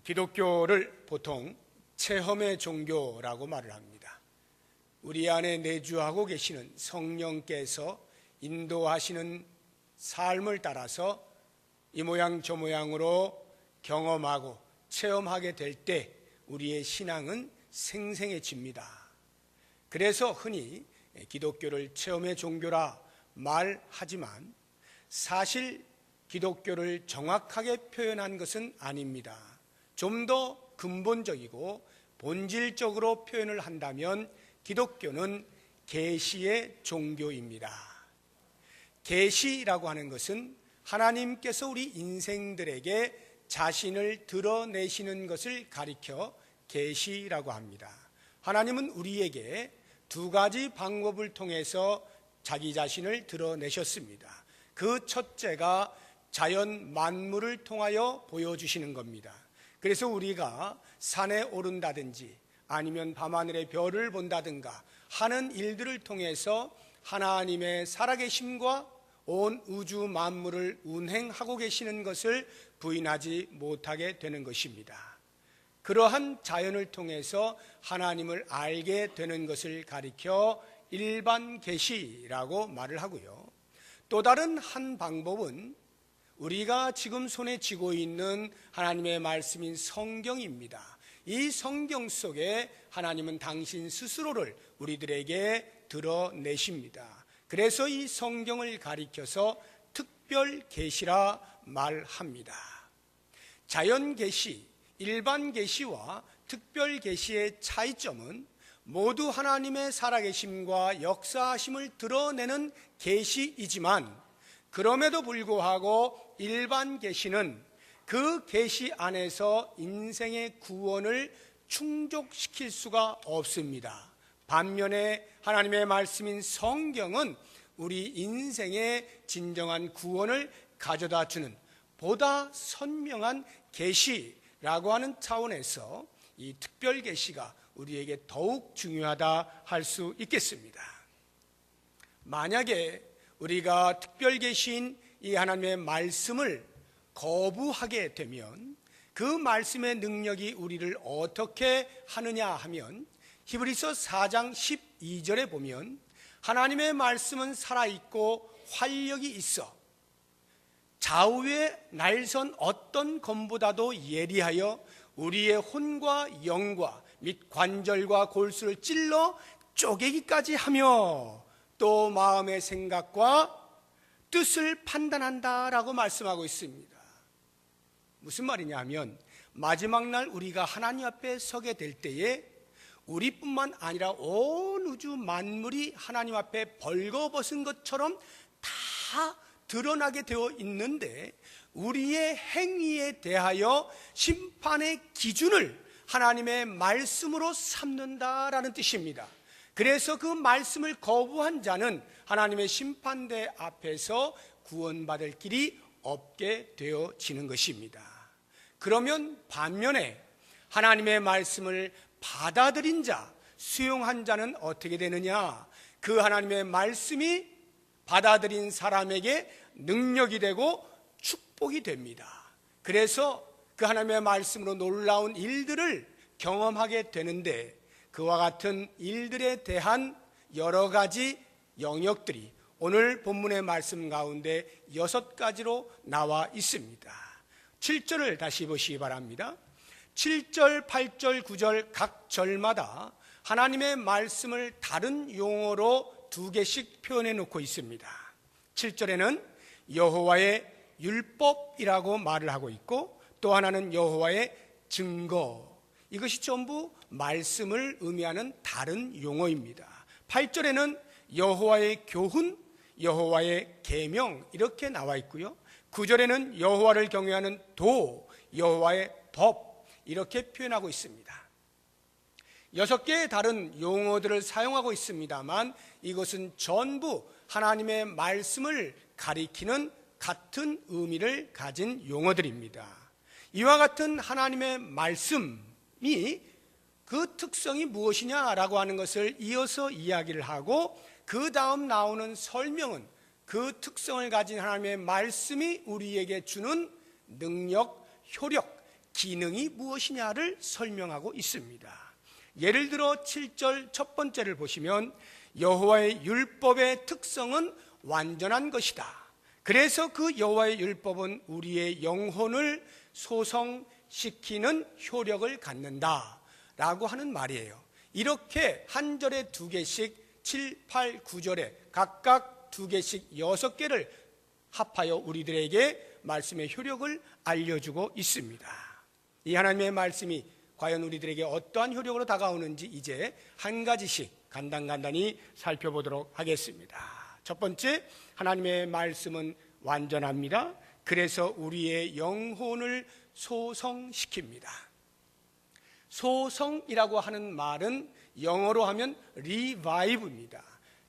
기독교를 보통 체험의 종교라고 말을 합니다. 우리 안에 내주하고 계시는 성령께서 인도하시는 삶을 따라서 이 모양 저 모양으로 경험하고 체험하게 될 때 우리의 신앙은 생생해집니다. 그래서 흔히 기독교를 체험의 종교라 말하지만 사실 기독교를 정확하게 표현한 것은 아닙니다. 좀 더 근본적이고 본질적으로 표현을 한다면 기독교는 계시의 종교입니다. 계시라고 하는 것은 하나님께서 우리 인생들에게 자신을 드러내시는 것을 가리켜 계시라고 합니다. 하나님은 우리에게 두 가지 방법을 통해서 자기 자신을 드러내셨습니다. 그 첫째가 자연 만물을 통하여 보여주시는 겁니다. 그래서 우리가 산에 오른다든지 아니면 밤하늘의 별을 본다든가 하는 일들을 통해서 하나님의 살아계심과 온 우주 만물을 운행하고 계시는 것을 부인하지 못하게 되는 것입니다. 그러한 자연을 통해서 하나님을 알게 되는 것을 가리켜 일반 계시라고 말을 하고요. 또 다른 한 방법은 우리가 지금 손에 쥐고 있는 하나님의 말씀인 성경입니다. 이 성경 속에 하나님은 당신 스스로를 우리들에게 드러내십니다. 그래서 이 성경을 가리켜서 특별 계시라 말합니다. 자연 계시, 일반 계시와 특별 계시의 차이점은 모두 하나님의 살아계심과 역사하심을 드러내는 계시이지만 그럼에도 불구하고 일반 계시는 그 계시 안에서 인생의 구원을 충족시킬 수가 없습니다. 반면에 하나님의 말씀인 성경은 우리 인생의 진정한 구원을 가져다 주는 보다 선명한 계시라고 하는 차원에서 이 특별 계시가 우리에게 더욱 중요하다 할 수 있겠습니다. 만약에 우리가 특별 계시인 이 하나님의 말씀을 거부하게 되면 그 말씀의 능력이 우리를 어떻게 하느냐 하면 히브리서 4장 12절에 보면 하나님의 말씀은 살아있고 활력이 있어 좌우에 날선 어떤 검보다도 예리하여 우리의 혼과 영과 및 관절과 골수를 찔러 쪼개기까지 하며 또 마음의 생각과 뜻을 판단한다라고 말씀하고 있습니다. 무슨 말이냐 하면 마지막 날 우리가 하나님 앞에 서게 될 때에 우리뿐만 아니라 온 우주 만물이 하나님 앞에 벌거벗은 것처럼 다 드러나게 되어 있는데 우리의 행위에 대하여 심판의 기준을 하나님의 말씀으로 삼는다라는 뜻입니다. 그래서 그 말씀을 거부한 자는 하나님의 심판대 앞에서 구원받을 길이 없게 되어지는 것입니다. 그러면 반면에 하나님의 말씀을 받아들인 자, 수용한 자는 어떻게 되느냐? 그 하나님의 말씀이 받아들인 사람에게 능력이 되고 축복이 됩니다. 그래서 그 하나님의 말씀으로 놀라운 일들을 경험하게 되는데 그와 같은 일들에 대한 여러 가지 영역들이 오늘 본문의 말씀 가운데 6가지로 나와 있습니다. 7절을 다시 보시기 바랍니다. 7절, 8절, 9절 각 절마다 하나님의 말씀을 다른 용어로 2개씩 표현해 놓고 있습니다. 7절에는 여호와의 율법이라고 말을 하고 있고 또 하나는 여호와의 증거, 이것이 전부 말씀을 의미하는 다른 용어입니다. 8절에는 여호와의 교훈, 여호와의 계명 이렇게 나와 있고요. 9절에는 여호와를 경외하는 도, 여호와의 법 이렇게 표현하고 있습니다. 6개의 다른 용어들을 사용하고 있습니다만 이것은 전부 하나님의 말씀을 가리키는 같은 의미를 가진 용어들입니다. 이와 같은 하나님의 말씀이 그 특성이 무엇이냐라고 하는 것을 이어서 이야기를 하고 그 다음 나오는 설명은 그 특성을 가진 하나님의 말씀이 우리에게 주는 능력, 효력, 기능이 무엇이냐를 설명하고 있습니다. 예를 들어 7절 첫 번째를 보시면 여호와의 율법의 특성은 완전한 것이다. 그래서 그 여호와의 율법은 우리의 영혼을 소성시키는 효력을 갖는다 라고 하는 말이에요. 이렇게 한 절에 두 개씩 7, 8, 9절에 각각 두 개씩 6개를 합하여 우리들에게 말씀의 효력을 알려주고 있습니다. 이 하나님의 말씀이 과연 우리들에게 어떠한 효력으로 다가오는지 이제 한 가지씩 간단히 살펴보도록 하겠습니다. 첫 번째, 하나님의 말씀은 완전합니다. 그래서 우리의 영혼을 소성시킵니다. 소성이라고 하는 말은 영어로 하면 revive입니다.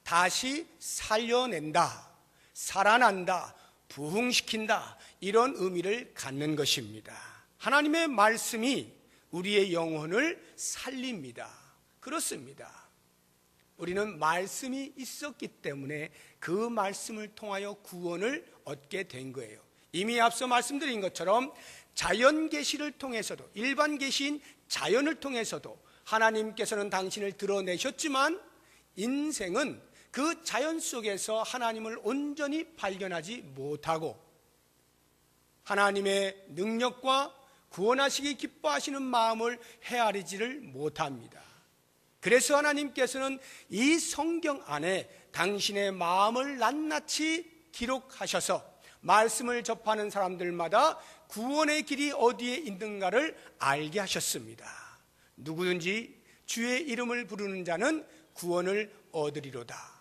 다시 살려낸다, 살아난다, 부흥시킨다, 이런 의미를 갖는 것입니다. 하나님의 말씀이 우리의 영혼을 살립니다. 그렇습니다. 우리는 말씀이 있었기 때문에 그 말씀을 통하여 구원을 얻게 된 거예요. 이미 앞서 말씀드린 것처럼 자연 계시를 통해서도, 일반 계시인 자연을 통해서도 하나님께서는 당신을 드러내셨지만 인생은 그 자연 속에서 하나님을 온전히 발견하지 못하고 하나님의 능력과 구원하시기 기뻐하시는 마음을 헤아리지를 못합니다. 그래서 하나님께서는 이 성경 안에 당신의 마음을 낱낱이 기록하셔서 말씀을 접하는 사람들마다 구원의 길이 어디에 있는가를 알게 하셨습니다. 누구든지 주의 이름을 부르는 자는 구원을 얻으리로다.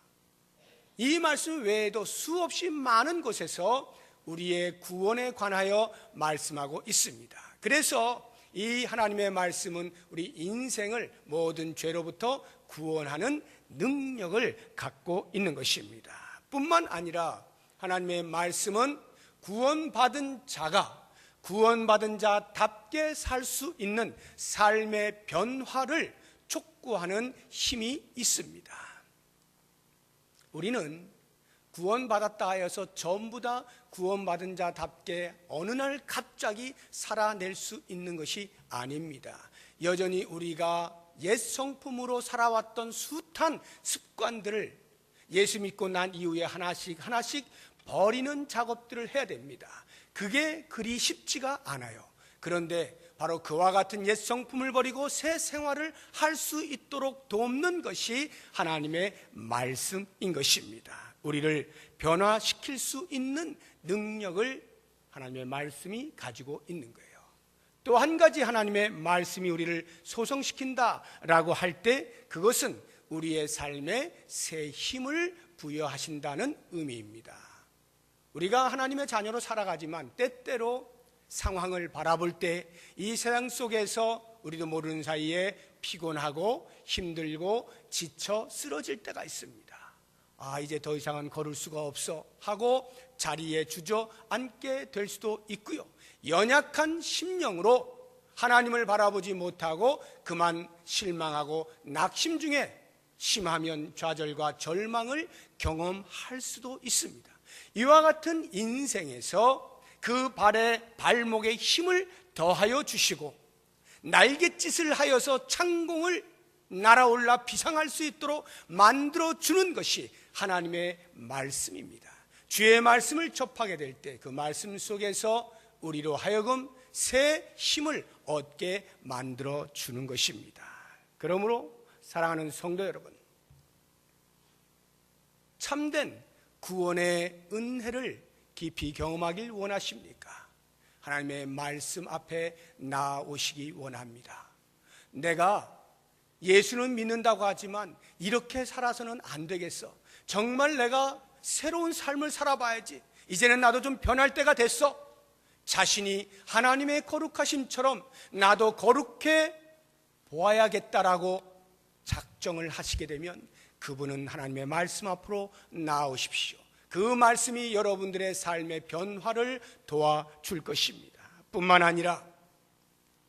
이 말씀 외에도 수없이 많은 곳에서 우리의 구원에 관하여 말씀하고 있습니다. 그래서 이 하나님의 말씀은 우리 인생을 모든 죄로부터 구원하는 능력을 갖고 있는 것입니다. 뿐만 아니라 하나님의 말씀은 구원받은 자가 구원받은 자답게 살 수 있는 삶의 변화를 촉구하는 힘이 있습니다. 우리는 구원받았다 하여서 전부 다 구원받은 자답게 어느 날 갑자기 살아낼 수 있는 것이 아닙니다. 여전히 우리가 옛 성품으로 살아왔던 숱한 습관들을 예수 믿고 난 이후에 하나씩 버리는 작업들을 해야 됩니다. 그게 그리 쉽지가 않아요. 그런데 바로 그와 같은 옛 성품을 버리고 새 생활을 할 수 있도록 돕는 것이 하나님의 말씀인 것입니다. 우리를 변화시킬 수 있는 능력을 하나님의 말씀이 가지고 있는 거예요. 또 한 가지 하나님의 말씀이 우리를 소성시킨다라고 할 때 그것은 우리의 삶에 새 힘을 부여하신다는 의미입니다. 우리가 하나님의 자녀로 살아가지만 때때로 상황을 바라볼 때 이 세상 속에서 우리도 모르는 사이에 피곤하고 힘들고 지쳐 쓰러질 때가 있습니다. 이제 더 이상은 걸을 수가 없어 하고 자리에 주저앉게 될 수도 있고요. 연약한 심령으로 하나님을 바라보지 못하고 그만 실망하고 낙심 중에 심하면 좌절과 절망을 경험할 수도 있습니다. 이와 같은 인생에서 그 발목에 힘을 더하여 주시고 날갯짓을 하여서 창공을 날아올라 비상할 수 있도록 만들어 주는 것이 하나님의 말씀입니다. 주의 말씀을 접하게 될 때 그 말씀 속에서 우리로 하여금 새 힘을 얻게 만들어 주는 것입니다. 그러므로 사랑하는 성도 여러분, 참된 구원의 은혜를 깊이 경험하길 원하십니까? 하나님의 말씀 앞에 나오시기 원합니다. 내가 예수는 믿는다고 하지만 이렇게 살아서는 안 되겠어. 정말 내가 새로운 삶을 살아봐야지. 이제는 나도 좀 변할 때가 됐어. 자신이 하나님의 거룩하심처럼 나도 거룩해 보아야겠다라고 작정을 하시게 되면 그분은 하나님의 말씀 앞으로 나오십시오. 그 말씀이 여러분들의 삶의 변화를 도와줄 것입니다. 뿐만 아니라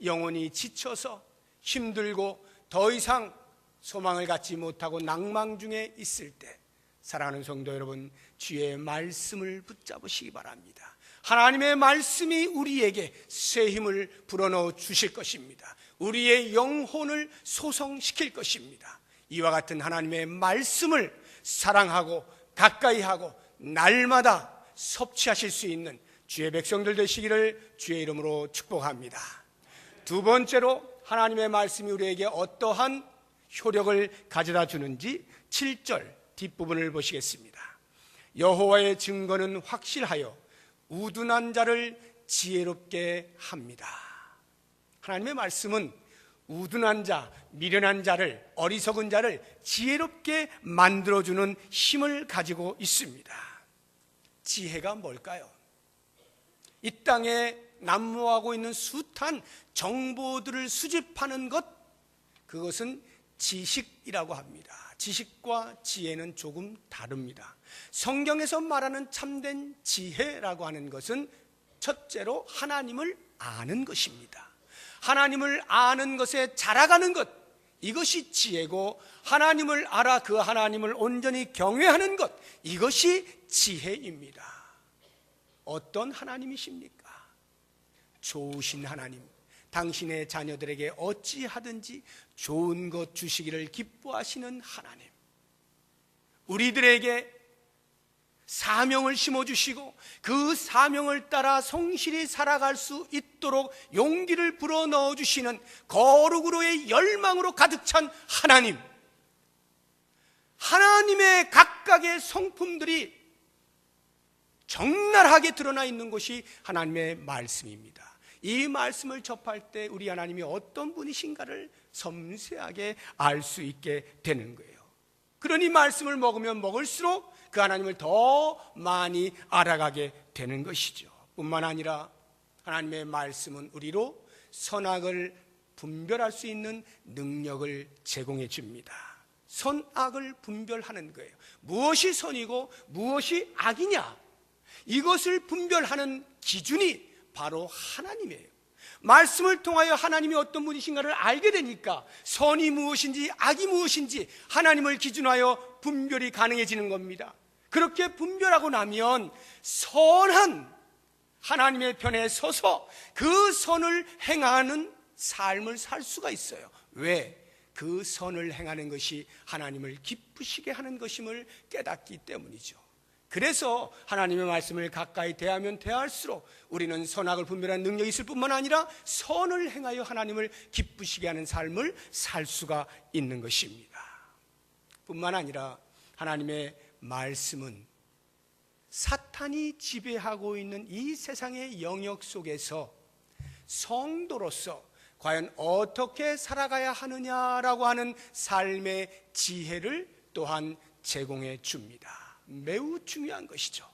영혼이 지쳐서 힘들고 더 이상 소망을 갖지 못하고 낭망 중에 있을 때 사랑하는 성도 여러분, 주의 말씀을 붙잡으시기 바랍니다. 하나님의 말씀이 우리에게 새 힘을 불어넣어 주실 것입니다. 우리의 영혼을 소성시킬 것입니다. 이와 같은 하나님의 말씀을 사랑하고 가까이 하고 날마다 섭취하실 수 있는 주의 백성들 되시기를 주의 이름으로 축복합니다. 두 번째로 하나님의 말씀이 우리에게 어떠한 효력을 가져다 주는지 7절 뒷부분을 보시겠습니다. 여호와의 증거는 확실하여 우둔한 자를 지혜롭게 합니다. 하나님의 말씀은 우둔한 자, 미련한 자를, 어리석은 자를 지혜롭게 만들어주는 힘을 가지고 있습니다. 지혜가 뭘까요? 이 땅에 난무하고 있는 숱한 정보들을 수집하는 것, 그것은 지식이라고 합니다. 지식과 지혜는 조금 다릅니다. 성경에서 말하는 참된 지혜라고 하는 것은 첫째로 하나님을 아는 것입니다. 하나님을 아는 것에 자라가는 것, 이것이 지혜고, 하나님을 알아 그 하나님을 온전히 경외하는 것, 이것이 지혜입니다. 어떤 하나님이십니까? 좋으신 하나님, 당신의 자녀들에게 어찌하든지 좋은 것 주시기를 기뻐하시는 하나님, 우리들에게 사명을 심어주시고 그 사명을 따라 성실히 살아갈 수 있도록 용기를 불어넣어 주시는 거룩으로의 열망으로 가득 찬 하나님, 하나님의 각각의 성품들이 적나라하게 드러나 있는 것이 하나님의 말씀입니다. 이 말씀을 접할 때 우리 하나님이 어떤 분이신가를 섬세하게 알 수 있게 되는 거예요. 그러니 말씀을 먹으면 먹을수록 그 하나님을 더 많이 알아가게 되는 것이죠. 뿐만 아니라 하나님의 말씀은 우리로 선악을 분별할 수 있는 능력을 제공해 줍니다. 선악을 분별하는 거예요. 무엇이 선이고 무엇이 악이냐, 이것을 분별하는 기준이 바로 하나님이에요. 말씀을 통하여 하나님이 어떤 분이신가를 알게 되니까 선이 무엇인지 악이 무엇인지 하나님을 기준하여 분별이 가능해지는 겁니다. 그렇게 분별하고 나면 선한 하나님의 편에 서서 그 선을 행하는 삶을 살 수가 있어요. 왜? 그 선을 행하는 것이 하나님을 기쁘시게 하는 것임을 깨닫기 때문이죠. 그래서 하나님의 말씀을 가까이 대하면 대할수록 우리는 선악을 분별하는 능력이 있을 뿐만 아니라 선을 행하여 하나님을 기쁘시게 하는 삶을 살 수가 있는 것입니다. 뿐만 아니라 하나님의 말씀은 사탄이 지배하고 있는 이 세상의 영역 속에서 성도로서 과연 어떻게 살아가야 하느냐라고 하는 삶의 지혜를 또한 제공해 줍니다. 매우 중요한 것이죠.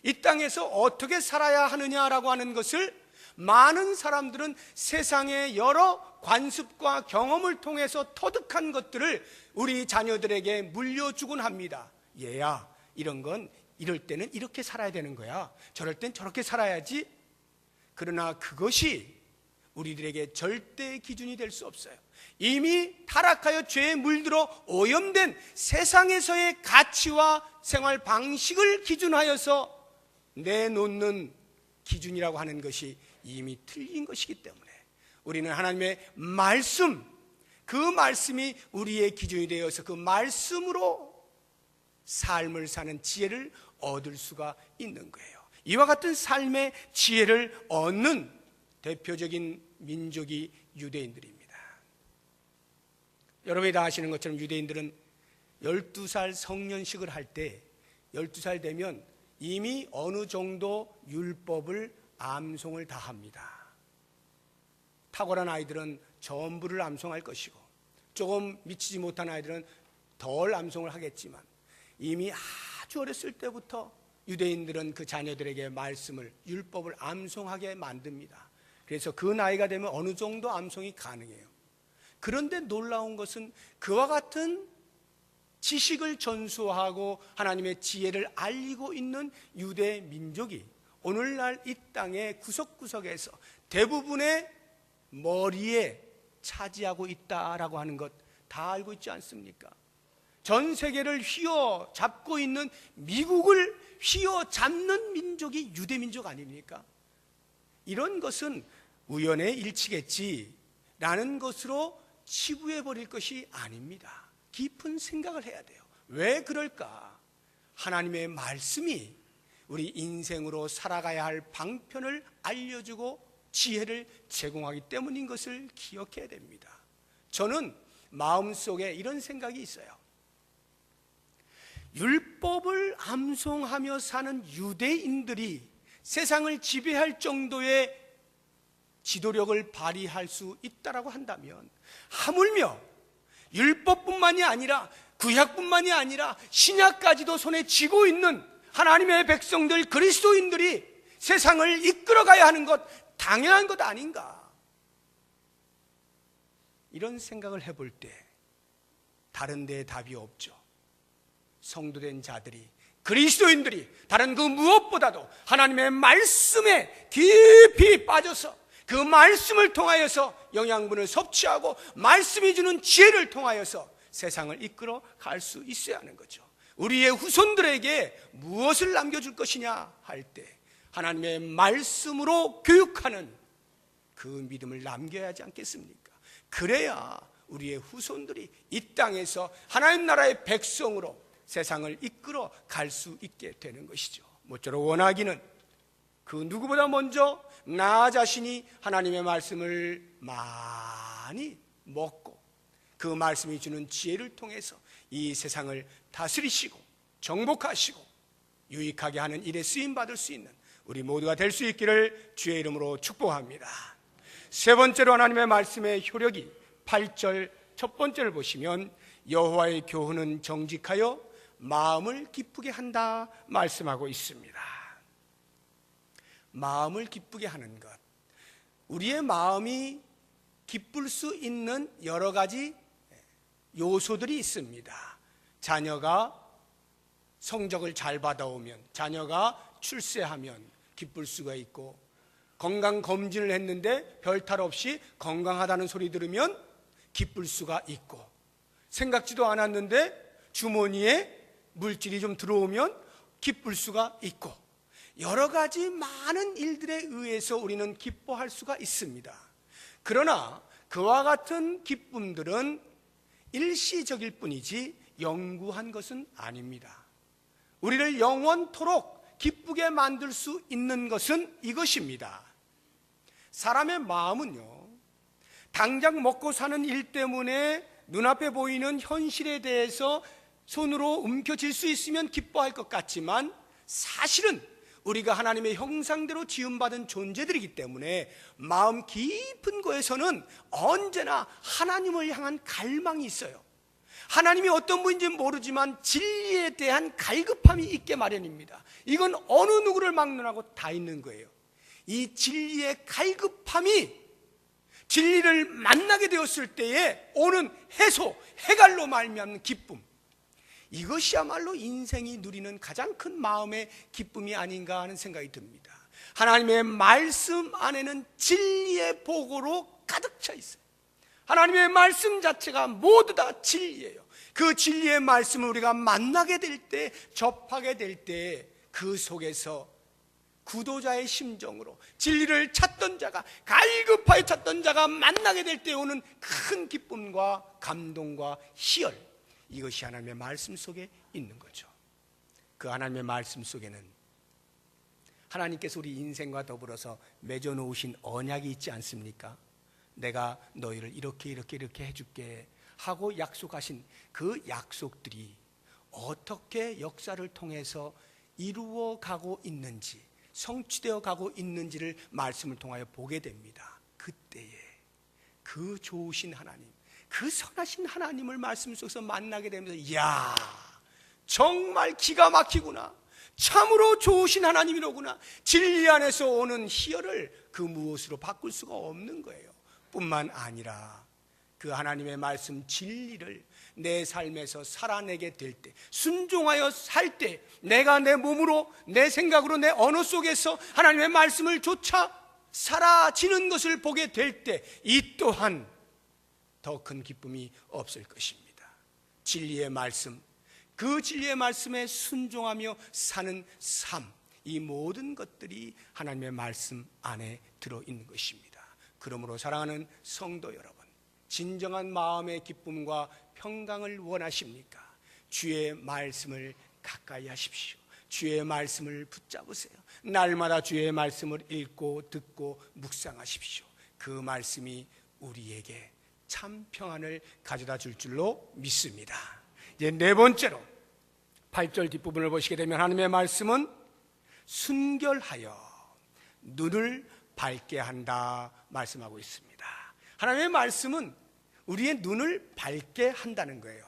이 땅에서 어떻게 살아야 하느냐라고 하는 것을 많은 사람들은 세상의 여러 관습과 경험을 통해서 터득한 것들을 우리 자녀들에게 물려주곤 합니다. 얘야, 이런 건 이럴 때는 이렇게 살아야 되는 거야, 저럴 땐 저렇게 살아야지. 그러나 그것이 우리들에게 절대 기준이 될 수 없어요. 이미 타락하여 죄에 물들어 오염된 세상에서의 가치와 생활 방식을 기준하여서 내놓는 기준이라고 하는 것이 이미 틀린 것이기 때문에 우리는 하나님의 말씀, 그 말씀이 우리의 기준이 되어서 그 말씀으로 삶을 사는 지혜를 얻을 수가 있는 거예요. 이와 같은 삶의 지혜를 얻는 대표적인 민족이 유대인들입니다. 여러분이 다 아시는 것처럼 유대인들은 12살 성년식을 할 때 12살 되면 이미 어느 정도 율법을 암송을 다 합니다. 탁월한 아이들은 전부를 암송할 것이고 조금 미치지 못한 아이들은 덜 암송을 하겠지만 이미 아주 어렸을 때부터 유대인들은 그 자녀들에게 말씀을, 율법을 암송하게 만듭니다. 그래서 그 나이가 되면 어느 정도 암송이 가능해요. 그런데 놀라운 것은 그와 같은 지식을 전수하고 하나님의 지혜를 알리고 있는 유대 민족이 오늘날 이 땅의 구석구석에서 대부분의 머리에 차지하고 있다라고 하는 것 다 알고 있지 않습니까? 전 세계를 휘어잡고 있는 미국을 휘어잡는 민족이 유대민족 아닙니까? 이런 것은 우연의 일치겠지라는 것으로 치부해버릴 것이 아닙니다. 깊은 생각을 해야 돼요. 왜 그럴까? 하나님의 말씀이 우리 인생으로 살아가야 할 방편을 알려주고 지혜를 제공하기 때문인 것을 기억해야 됩니다. 저는 마음속에 이런 생각이 있어요. 율법을 암송하며 사는 유대인들이 세상을 지배할 정도의 지도력을 발휘할 수 있다고 한다면, 하물며 율법뿐만이 아니라 구약뿐만이 아니라 신약까지도 손에 쥐고 있는 하나님의 백성들, 그리스도인들이 세상을 이끌어가야 하는 것, 당연한 것 아닌가? 이런 생각을 해볼 때 다른 데에 답이 없죠. 성도된 자들이, 그리스도인들이 다른 그 무엇보다도 하나님의 말씀에 깊이 빠져서 그 말씀을 통하여서 영양분을 섭취하고 말씀이 주는 지혜를 통하여서 세상을 이끌어 갈 수 있어야 하는 거죠. 우리의 후손들에게 무엇을 남겨줄 것이냐 할 때 하나님의 말씀으로 교육하는 그 믿음을 남겨야 하지 않겠습니까? 그래야 우리의 후손들이 이 땅에서 하나님 나라의 백성으로 세상을 이끌어 갈 수 있게 되는 것이죠. 모쪼록 원하기는 그 누구보다 먼저 나 자신이 하나님의 말씀을 많이 먹고 그 말씀이 주는 지혜를 통해서 이 세상을 다스리시고 정복하시고 유익하게 하는 일에 쓰임받을 수 있는 우리 모두가 될 수 있기를 주의 이름으로 축복합니다. 세 번째로 하나님의 말씀의 효력이 8절 첫 번째를 보시면 여호와의 교훈은 정직하여 마음을 기쁘게 한다 말씀하고 있습니다. 마음을 기쁘게 하는 것, 우리의 마음이 기쁠 수 있는 여러 가지 요소들이 있습니다. 자녀가 성적을 잘 받아오면, 자녀가 출세하면 기쁠 수가 있고, 건강검진을 했는데 별탈 없이 건강하다는 소리 들으면 기쁠 수가 있고, 생각지도 않았는데 주머니에 물질이 좀 들어오면 기쁠 수가 있고, 여러 가지 많은 일들에 의해서 우리는 기뻐할 수가 있습니다. 그러나 그와 같은 기쁨들은 일시적일 뿐이지 영구한 것은 아닙니다. 우리를 영원토록 기쁘게 만들 수 있는 것은 이것입니다. 사람의 마음은요, 당장 먹고 사는 일 때문에 눈앞에 보이는 현실에 대해서 손으로 움켜쥘 수 있으면 기뻐할 것 같지만, 사실은 우리가 하나님의 형상대로 지음받은 존재들이기 때문에 마음 깊은 곳에서는 언제나 하나님을 향한 갈망이 있어요. 하나님이 어떤 분인지 모르지만 진리에 대한 갈급함이 있게 마련입니다. 이건 어느 누구를 막론하고 다 있는 거예요. 이 진리의 갈급함이 진리를 만나게 되었을 때에 오는 해소, 해갈로 말미암는 기쁨, 이것이야말로 인생이 누리는 가장 큰 마음의 기쁨이 아닌가 하는 생각이 듭니다. 하나님의 말씀 안에는 진리의 복으로 가득 차 있어요. 하나님의 말씀 자체가 모두 다 진리예요. 그 진리의 말씀을 우리가 만나게 될 때, 접하게 될 때 그 속에서 구도자의 심정으로 진리를 찾던 자가, 갈급하게 찾던 자가 만나게 될 때 오는 큰 기쁨과 감동과 희열, 이것이 하나님의 말씀 속에 있는 거죠. 그 하나님의 말씀 속에는 하나님께서 우리 인생과 더불어서 맺어놓으신 언약이 있지 않습니까? 내가 너희를 이렇게 해줄게 하고 약속하신 그 약속들이 어떻게 역사를 통해서 이루어가고 있는지, 성취되어 가고 있는지를 말씀을 통하여 보게 됩니다. 그때에 그 좋으신 하나님, 그 선하신 하나님을 말씀 속에서 만나게 되면서, 이야, 정말 기가 막히구나, 참으로 좋으신 하나님이로구나, 진리 안에서 오는 희열을 그 무엇으로 바꿀 수가 없는 거예요. 뿐만 아니라 그 하나님의 말씀 진리를 내 삶에서 살아내게 될 때, 순종하여 살 때, 내가 내 몸으로, 내 생각으로, 내 언어 속에서 하나님의 말씀을 쫓아 사라지는 것을 보게 될 때, 이 또한 더 큰 기쁨이 없을 것입니다. 진리의 말씀, 그 진리의 말씀에 순종하며 사는 삶, 이 모든 것들이 하나님의 말씀 안에 들어있는 것입니다. 그러므로 사랑하는 성도 여러분, 진정한 마음의 기쁨과 평강을 원하십니까? 주의 말씀을 가까이 하십시오. 주의 말씀을 붙잡으세요. 날마다 주의 말씀을 읽고 듣고 묵상하십시오. 그 말씀이 우리에게 참 평안을 가져다 줄 줄로 믿습니다. 이제 네 번째로 8절 뒷부분을 보시게 되면 하나님의 말씀은 순결하여 눈을 밝게 한다 말씀하고 있습니다. 하나님의 말씀은 우리의 눈을 밝게 한다는 거예요.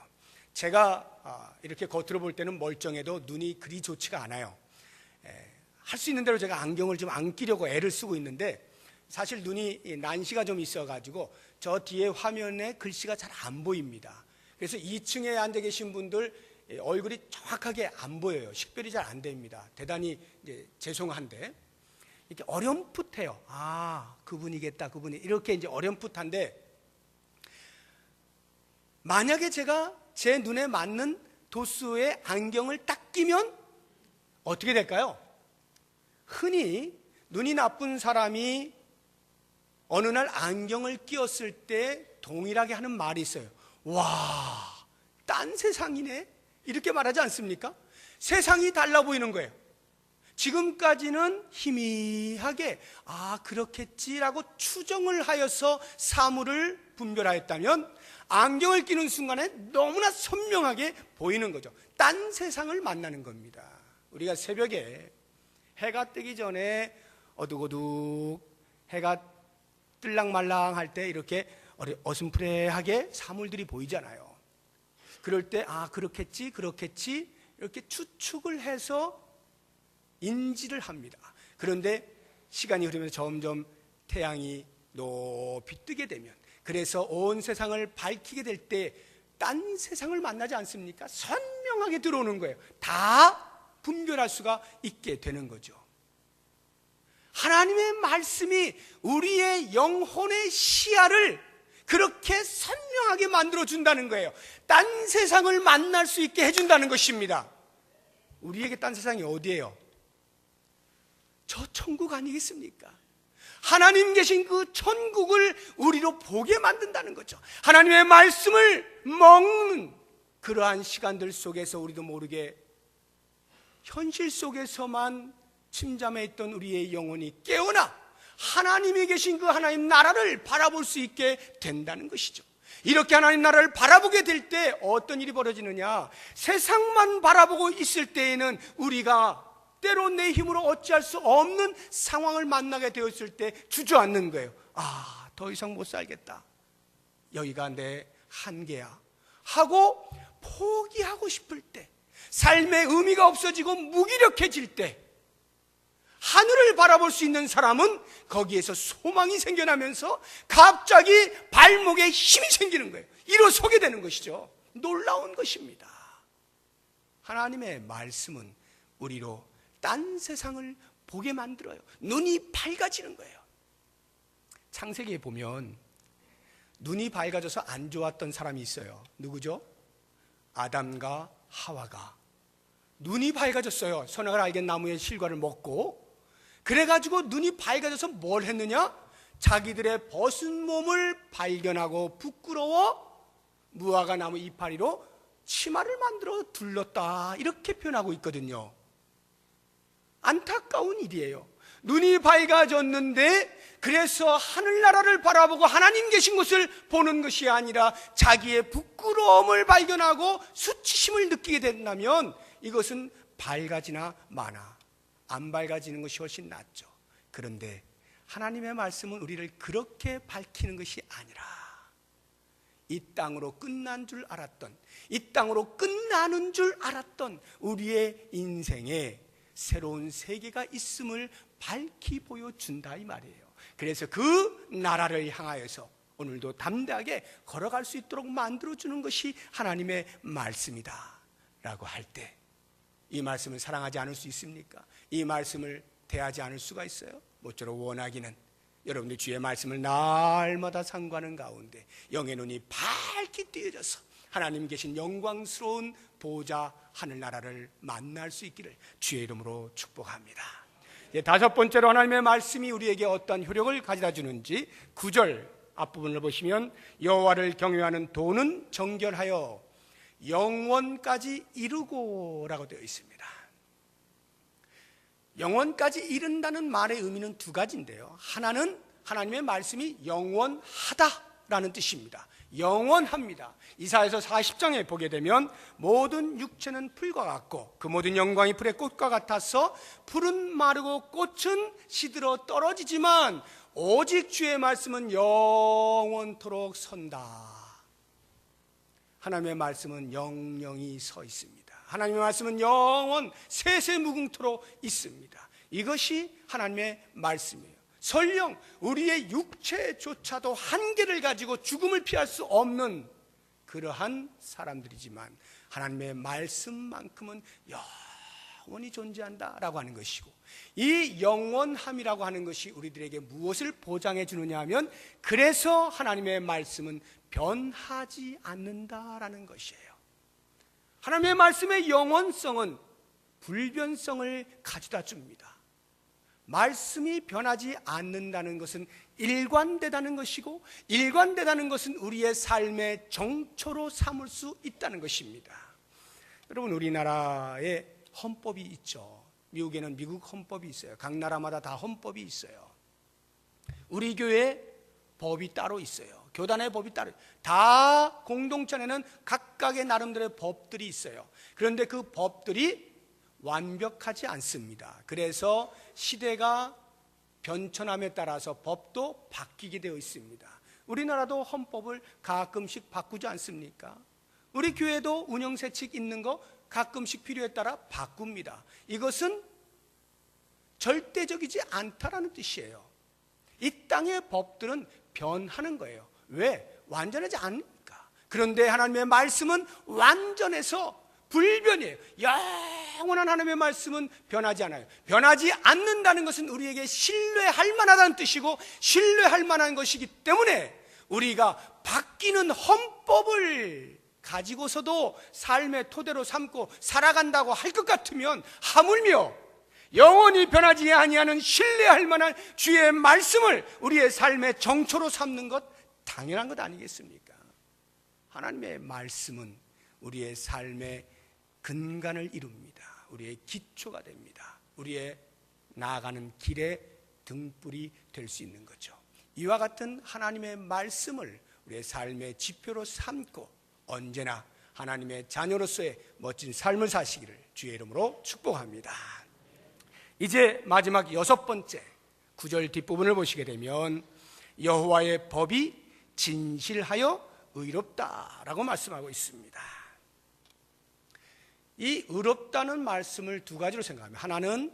제가 이렇게 겉으로 볼 때는 멀쩡해도 눈이 그리 좋지가 않아요. 할 수 있는 대로 제가 안경을 좀 안 끼려고 애를 쓰고 있는데 사실 눈이 난시가 좀 있어가지고 저 뒤에 화면에 글씨가 잘 안 보입니다. 그래서 2층에 앉아 계신 분들 얼굴이 정확하게 안 보여요. 식별이 잘 안 됩니다. 대단히 이제 죄송한데 이렇게 어렴풋해요. 아, 그분이겠다, 그분이 이렇게 이제 어렴풋한데 만약에 제가 제 눈에 맞는 도수의 안경을 딱 끼면 어떻게 될까요? 흔히 눈이 나쁜 사람이 어느 날 안경을 끼웠을 때 동일하게 하는 말이 있어요. 와, 딴 세상이네? 이렇게 말하지 않습니까? 세상이 달라 보이는 거예요. 지금까지는 희미하게 아, 그렇겠지라고 추정을 하여서 사물을 분별하였다면 안경을 끼는 순간에 너무나 선명하게 보이는 거죠. 딴 세상을 만나는 겁니다. 우리가 새벽에 해가 뜨기 전에 어둑어둑 해가 뜰랑말랑 할 때 이렇게 어슴푸레하게 사물들이 보이잖아요. 그럴 때 아, 그렇겠지 그렇겠지 이렇게 추측을 해서 인지를 합니다. 그런데 시간이 흐르면서 점점 태양이 높이 뜨게 되면, 그래서 온 세상을 밝히게 될 때 딴 세상을 만나지 않습니까? 선명하게 들어오는 거예요. 다 분별할 수가 있게 되는 거죠. 하나님의 말씀이 우리의 영혼의 시야를 그렇게 선명하게 만들어준다는 거예요. 딴 세상을 만날 수 있게 해준다는 것입니다. 우리에게 딴 세상이 어디예요? 저 천국 아니겠습니까? 하나님 계신 그 천국을 우리로 보게 만든다는 거죠. 하나님의 말씀을 먹는 그러한 시간들 속에서 우리도 모르게 현실 속에서만 침잠해 있던 우리의 영혼이 깨어나 하나님이 계신 그 하나님 나라를 바라볼 수 있게 된다는 것이죠. 이렇게 하나님 나라를 바라보게 될 때 어떤 일이 벌어지느냐, 세상만 바라보고 있을 때에는 우리가 때로 내 힘으로 어찌할 수 없는 상황을 만나게 되었을 때 주저앉는 거예요. 아, 더 이상 못 살겠다, 여기가 내 한계야 하고 포기하고 싶을 때, 삶의 의미가 없어지고 무기력해질 때 하늘을 바라볼 수 있는 사람은 거기에서 소망이 생겨나면서 갑자기 발목에 힘이 생기는 거예요. 일어서게 되는 것이죠. 놀라운 것입니다. 하나님의 말씀은 우리로 딴 세상을 보게 만들어요. 눈이 밝아지는 거예요. 창세기에 보면 눈이 밝아져서 안 좋았던 사람이 있어요. 누구죠? 아담과 하와가 눈이 밝아졌어요. 선악을 알게 나무의 실과를 먹고. 그래가지고 눈이 밝아져서 뭘 했느냐? 자기들의 벗은 몸을 발견하고 부끄러워 무화과 나무 이파리로 치마를 만들어 둘렀다, 이렇게 표현하고 있거든요. 안타까운 일이에요. 눈이 밝아졌는데 그래서 하늘나라를 바라보고 하나님 계신 곳을 보는 것이 아니라 자기의 부끄러움을 발견하고 수치심을 느끼게 된다면 이것은 밝아지나 마나 안 밝아지는 것이 훨씬 낫죠. 그런데 하나님의 말씀은 우리를 그렇게 밝히는 것이 아니라 이 땅으로 끝난 줄 알았던, 이 땅으로 끝나는 줄 알았던 우리의 인생에 새로운 세계가 있음을 밝히 보여준다, 이 말이에요. 그래서 그 나라를 향하여서 오늘도 담대하게 걸어갈 수 있도록 만들어주는 것이 하나님의 말씀이다 라고 할 때 이 말씀을 사랑하지 않을 수 있습니까? 이 말씀을 대하지 않을 수가 있어요? 모쪼록 원하기는 여러분들 주의 말씀을 날마다 상고하는 가운데 영의 눈이 밝게 뜨여져서 하나님 계신 영광스러운 보좌 하늘나라를 만날 수 있기를 주의 이름으로 축복합니다. 다섯 번째로 하나님의 말씀이 우리에게 어떤 효력을 가져다 주는지 9절 앞부분을 보시면 여호와를 경외하는 도는 정결하여 영원까지 이루고 라고 되어 있습니다. 영원까지 이른다는 말의 의미는 두 가지인데요, 하나는 하나님의 말씀이 영원하다라는 뜻입니다. 영원합니다. 이사야서 40장에 보게 되면 모든 육체는 풀과 같고 그 모든 영광이 풀의 꽃과 같아서 풀은 마르고 꽃은 시들어 떨어지지만 오직 주의 말씀은 영원토록 선다. 하나님의 말씀은 영영이 서 있습니다. 하나님의 말씀은 영원 세세무궁토록 있습니다. 이것이 하나님의 말씀이에요. 설령 우리의 육체조차도 한계를 가지고 죽음을 피할 수 없는 그러한 사람들이지만 하나님의 말씀만큼은 영원히 존재한다라고 하는 것이고, 이 영원함이라고 하는 것이 우리들에게 무엇을 보장해 주느냐 하면, 그래서 하나님의 말씀은 변하지 않는다라는 것이에요. 하나님의 말씀의 영원성은 불변성을 가져다 줍니다. 말씀이 변하지 않는다는 것은 일관되다는 것이고, 일관되다는 것은 우리의 삶의 정초로 삼을 수 있다는 것입니다. 여러분, 우리나라에 헌법이 있죠. 미국에는 미국 헌법이 있어요. 각 나라마다 다 헌법이 있어요. 우리 교회 법이 따로 있어요. 교단의 법이 따로, 다 공동체 안에는 각각의 나름대로의 법들이 있어요. 그런데 그 법들이 완벽하지 않습니다. 그래서 시대가 변천함에 따라서 법도 바뀌게 되어 있습니다. 우리나라도 헌법을 가끔씩 바꾸지 않습니까? 우리 교회도 운영세칙 있는 거 가끔씩 필요에 따라 바꿉니다. 이것은 절대적이지 않다라는 뜻이에요. 이 땅의 법들은 변하는 거예요. 왜? 완전하지 않으니까. 그런데 하나님의 말씀은 완전해서 불변이에요. 영원한 하나님의 말씀은 변하지 않아요. 변하지 않는다는 것은 우리에게 신뢰할 만하다는 뜻이고, 신뢰할 만한 것이기 때문에 우리가 바뀌는 헌법을 가지고서도 삶의 토대로 삼고 살아간다고 할 것 같으면, 하물며 영원히 변하지 아니하는 신뢰할 만한 주의 말씀을 우리의 삶의 정초로 삼는 것 당연한 것 아니겠습니까? 하나님의 말씀은 우리의 삶의 근간을 이룹니다. 우리의 기초가 됩니다. 우리의 나아가는 길의 등불이 될 수 있는 거죠. 이와 같은 하나님의 말씀을 우리의 삶의 지표로 삼고 언제나 하나님의 자녀로서의 멋진 삶을 사시기를 주의 이름으로 축복합니다. 이제 마지막 여섯 번째 9절 뒷부분을 보시게 되면 여호와의 법이 진실하여 의롭다라고 말씀하고 있습니다. 이 의롭다는 말씀을 두 가지로 생각합니다. 하나는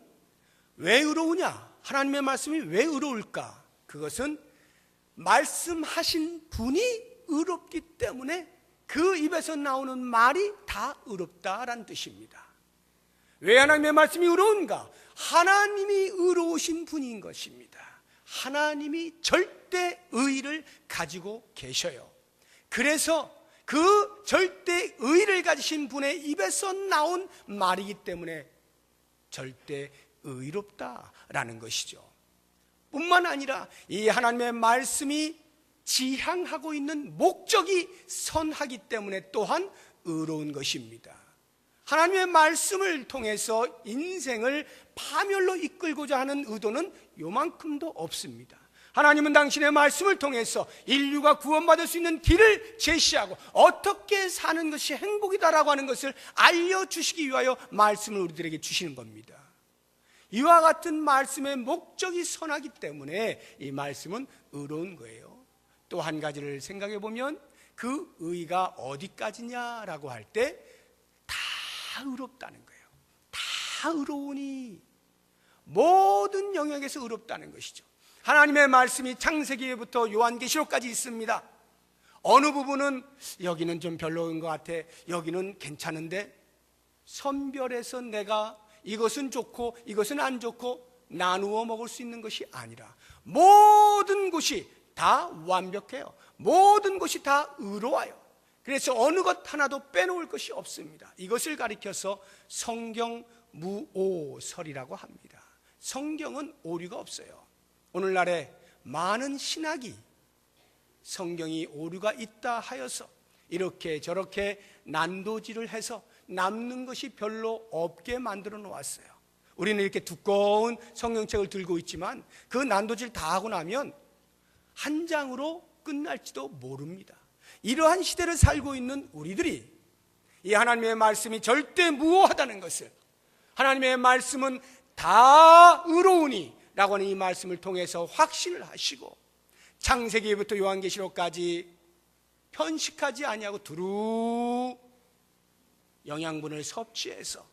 왜 의로우냐? 하나님의 말씀이 왜 의로울까? 그것은 말씀하신 분이 의롭기 때문에 그 입에서 나오는 말이 다 의롭다라는 뜻입니다. 왜 하나님의 말씀이 의로운가? 하나님이 의로우신 분인 것입니다. 하나님이 절대 의를 가지고 계셔요. 그래서 그 절대 의를 가지신 분의 입에서 나온 말이기 때문에 절대 의롭다라는 것이죠. 뿐만 아니라 이 하나님의 말씀이 지향하고 있는 목적이 선하기 때문에 또한 의로운 것입니다. 하나님의 말씀을 통해서 인생을 파멸로 이끌고자 하는 의도는 요만큼도 없습니다. 하나님은 당신의 말씀을 통해서 인류가 구원받을 수 있는 길을 제시하고 어떻게 사는 것이 행복이다라고 하는 것을 알려주시기 위하여 말씀을 우리들에게 주시는 겁니다. 이와 같은 말씀의 목적이 선하기 때문에 이 말씀은 의로운 거예요. 또 한 가지를 생각해 보면 그 의가 어디까지냐라고 할 때 다 의롭다는 거예요. 다 의로우니 모든 영역에서 의롭다는 것이죠. 하나님의 말씀이 창세기부터 요한계시록까지 있습니다. 어느 부분은 여기는 좀 별로인 것 같아, 여기는 괜찮은데, 선별해서 내가 이것은 좋고 이것은 안 좋고 나누어 먹을 수 있는 것이 아니라 모든 것이 다 완벽해요. 모든 것이 다 의로워요. 그래서 어느 것 하나도 빼놓을 것이 없습니다. 이것을 가리켜서 성경 무오설이라고 합니다. 성경은 오류가 없어요. 오늘날에 많은 신학이 성경이 오류가 있다 하여서 이렇게 저렇게 난도질을 해서 남는 것이 별로 없게 만들어 놓았어요. 우리는 이렇게 두꺼운 성경책을 들고 있지만 그 난도질 다 하고 나면 한 장으로 끝날지도 모릅니다. 이러한 시대를 살고 있는 우리들이 이 하나님의 말씀이 절대 무오하다는 것을, 하나님의 말씀은 다 의로우니 라고 하는 이 말씀을 통해서 확신을 하시고 창세기부터 요한계시록까지 편식하지 아니하고 두루 영양분을 섭취해서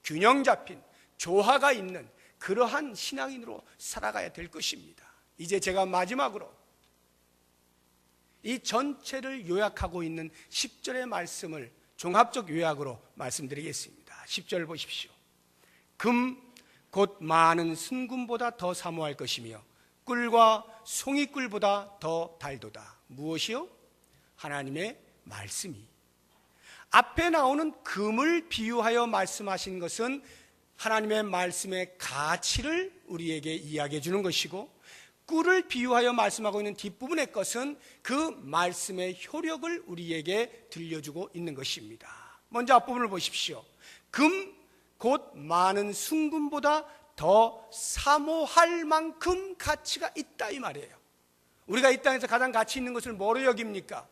균형 잡힌 조화가 있는 그러한 신앙인으로 살아가야 될 것입니다. 이제 제가 마지막으로 이 전체를 요약하고 있는 10절의 말씀을 종합적 요약으로 말씀드리겠습니다. 10절 보십시오. 금 곧 많은 순금보다 더 사모할 것이며 꿀과 송이꿀보다 더 달도다. 무엇이요? 하나님의 말씀이. 앞에 나오는 금을 비유하여 말씀하신 것은 하나님의 말씀의 가치를 우리에게 이야기해 주는 것이고, 꿀을 비유하여 말씀하고 있는 뒷부분의 것은 그 말씀의 효력을 우리에게 들려주고 있는 것입니다. 먼저 앞부분을 보십시오. 금 곧 많은 순금보다 더 사모할 만큼 가치가 있다 이 말이에요. 우리가 이 땅에서 가장 가치 있는 것을 뭐로 여깁니까?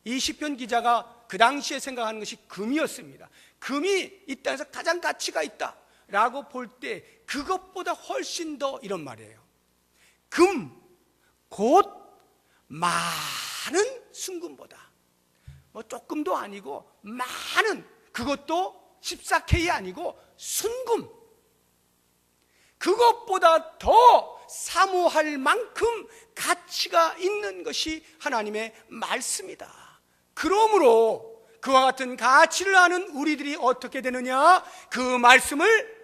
이 시편 기자가 그 당시에 생각하는 것이 금이었습니다. 금이 이 땅에서 가장 가치가 있다라고 볼 때 그것보다 훨씬 더 이런 말이에요. 금 곧 많은 순금보다, 뭐 조금도 아니고 많은, 그것도 14K 아니고 순금, 그것보다 더 사모할 만큼 가치가 있는 것이 하나님의 말씀이다. 그러므로 그와 같은 가치를 아는 우리들이 어떻게 되느냐? 그 말씀을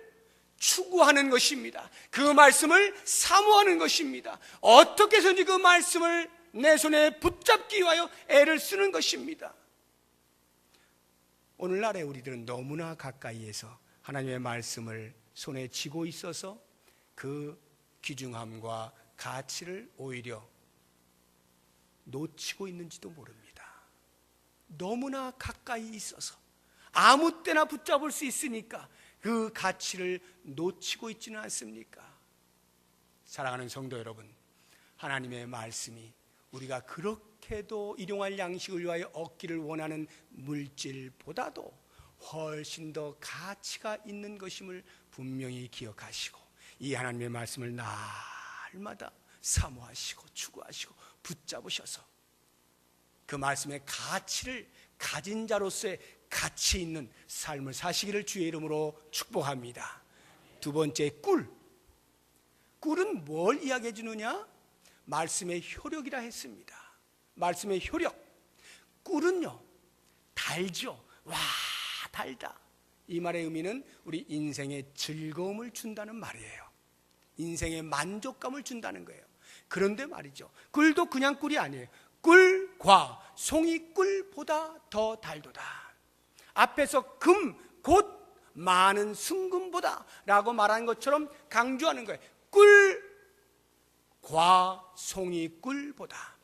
추구하는 것입니다. 그 말씀을 사모하는 것입니다. 어떻게 해서든지 그 말씀을 내 손에 붙잡기 위하여 애를 쓰는 것입니다. 오늘날의 우리들은 너무나 가까이에서 하나님의 말씀을 손에 쥐고 있어서 그 귀중함과 가치를 오히려 놓치고 있는지도 모릅니다. 너무나 가까이 있어서 아무 때나 붙잡을 수 있으니까 그 가치를 놓치고 있지는 않습니까? 사랑하는 성도 여러분, 하나님의 말씀이 우리가 그렇게도 일용할 양식을 위하여 얻기를 원하는 물질보다도 훨씬 더 가치가 있는 것임을 분명히 기억하시고, 이 하나님의 말씀을 날마다 사모하시고 추구하시고 붙잡으셔서 그 말씀의 가치를 가진 자로서의 가치 있는 삶을 사시기를 주의 이름으로 축복합니다. 두 번째, 꿀은 뭘 이야기해 주느냐? 말씀의 효력이라 했습니다. 말씀의 효력. 꿀은요, 달죠. 와, 달다. 이 말의 의미는 우리 인생의 즐거움을 준다는 말이에요. 인생의 만족감을 준다는 거예요. 그런데 말이죠, 꿀도 그냥 꿀이 아니에요. 꿀과 송이꿀보다 더 달도다. 앞에서 금 곧 많은 순금보다 라고 말한 것처럼 강조하는 거예요. 꿀과 송이꿀보다.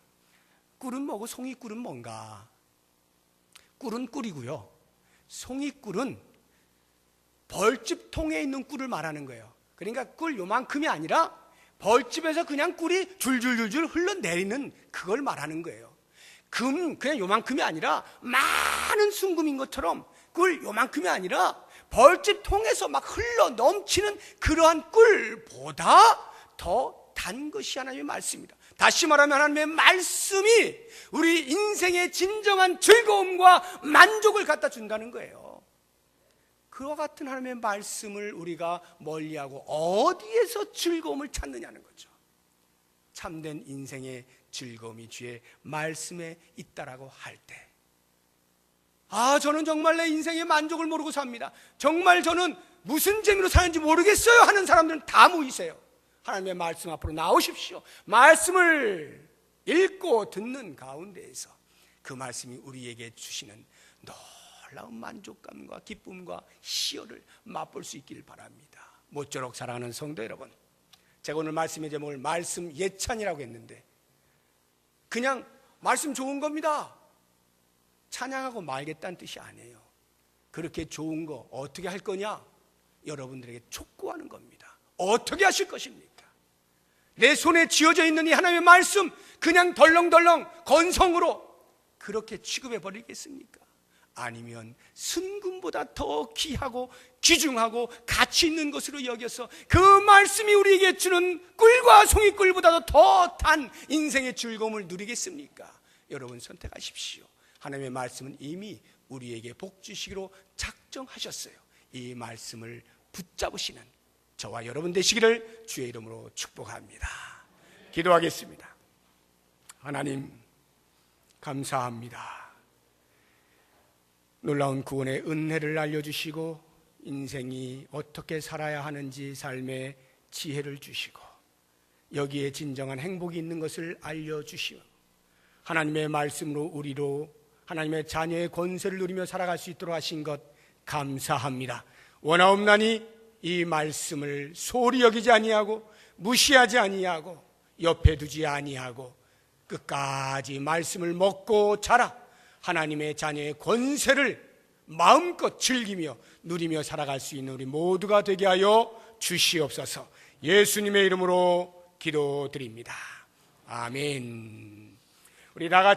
꿀은 뭐고 송이꿀은 뭔가? 꿀은 꿀이고요, 송이꿀은 벌집통에 있는 꿀을 말하는 거예요. 그러니까 꿀 요만큼이 아니라 벌집에서 그냥 꿀이 줄줄줄줄 흘러내리는 그걸 말하는 거예요. 금 그냥 요만큼이 아니라 많은 순금인 것처럼 꿀 요만큼이 아니라 벌집 통해서 막 흘러 넘치는 그러한 꿀보다 더 단 것이 하나님의 말씀입니다. 다시 말하면 하나님의 말씀이 우리 인생의 진정한 즐거움과 만족을 갖다 준다는 거예요. 그와 같은 하나님의 말씀을 우리가 멀리하고 어디에서 즐거움을 찾느냐는 거죠. 참된 인생의 즐거움이 주의 말씀에 있다라고 할 때, 저는 정말 내 인생의 만족을 모르고 삽니다, 정말 저는 무슨 재미로 사는지 모르겠어요 하는 사람들은 다 모이세요. 하나님의 말씀 앞으로 나오십시오. 말씀을 읽고 듣는 가운데에서 그 말씀이 우리에게 주시는 놀라운 만족감과 기쁨과 희열을 맛볼 수 있기를 바랍니다. 모쪼록 사랑하는 성도 여러분, 제가 오늘 말씀의 제목을 말씀 예찬이라고 했는데 그냥 말씀 좋은 겁니다. 찬양하고 말겠다는 뜻이 아니에요. 그렇게 좋은 거 어떻게 할 거냐? 여러분들에게 촉구하는 겁니다. 어떻게 하실 것입니까? 내 손에 쥐어져 있는 이 하나님의 말씀 그냥 덜렁덜렁 건성으로 그렇게 취급해 버리겠습니까? 아니면 순금보다 더 귀하고 귀중하고 가치 있는 것으로 여겨서 그 말씀이 우리에게 주는 꿀과 송이꿀보다도 더 단 인생의 즐거움을 누리겠습니까? 여러분 선택하십시오. 하나님의 말씀은 이미 우리에게 복 주시기로 작정하셨어요. 이 말씀을 붙잡으시는 저와 여러분 되시기를 주의 이름으로 축복합니다. 기도하겠습니다. 하나님 감사합니다. 놀라운 구원의 은혜를 알려주시고 인생이 어떻게 살아야 하는지 삶의 지혜를 주시고 여기에 진정한 행복이 있는 것을 알려주시고 하나님의 말씀으로 우리로 하나님의 자녀의 권세를 누리며 살아갈 수 있도록 하신 것 감사합니다. 원하옵나니 이 말씀을 소홀히 여기지 아니하고 무시하지 아니하고 옆에 두지 아니하고 끝까지 말씀을 먹고 자라 하나님의 자녀의 권세를 마음껏 즐기며 누리며 살아갈 수 있는 우리 모두가 되게 하여 주시옵소서. 예수님의 이름으로 기도드립니다. 아멘. 우리 다 같이